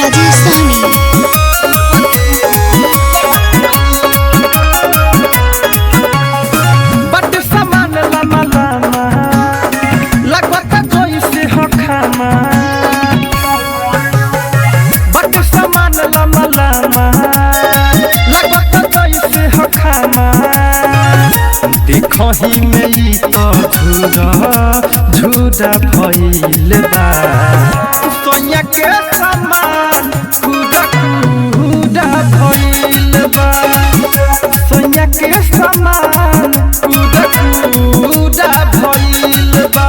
राजेश सहनी। देखही में ई तो झूरा भइल बा सोनिया के समान पूरा भइल बा सोनिया के समान पूरा भइल बा।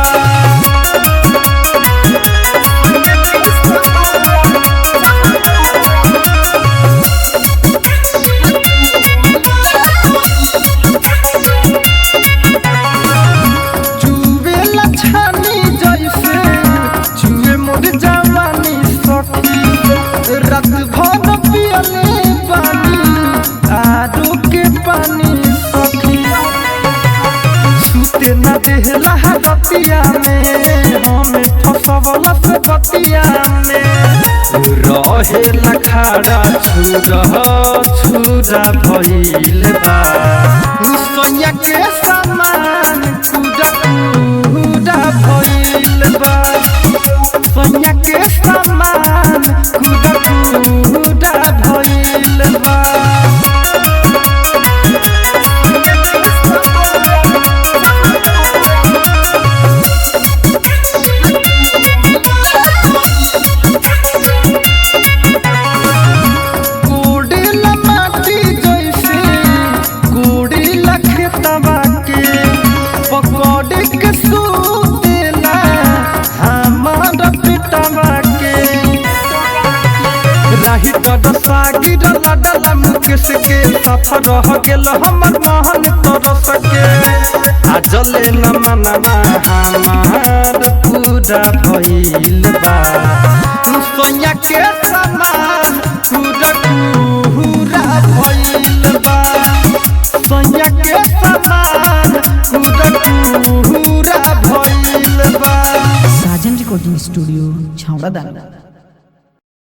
रात भर पियले पानी आरू के पानी सखी सुते न देहला रतिया में हमें फसवला से बतिया में रहेला खाड़ा छुरा भइल बा सोनिया के समान पूरा भइल बा सोनिया के समान पूरा भइल बा। कुड़िला माटी जैसे कुड़िला खेतवा के पकड़ के सुतेला हमारा पिटवा के राही डर सागिर लडला मुकेश के साथ रह गेल हमर महल तरस के आजले न मनवा हमार पूरा भइल बा सोनिया के समान पूरा भइल बा सोनिया के समान पूरा भइल बा। साजन रिकॉर्डिंग स्टूडियो छावड़ा दाना।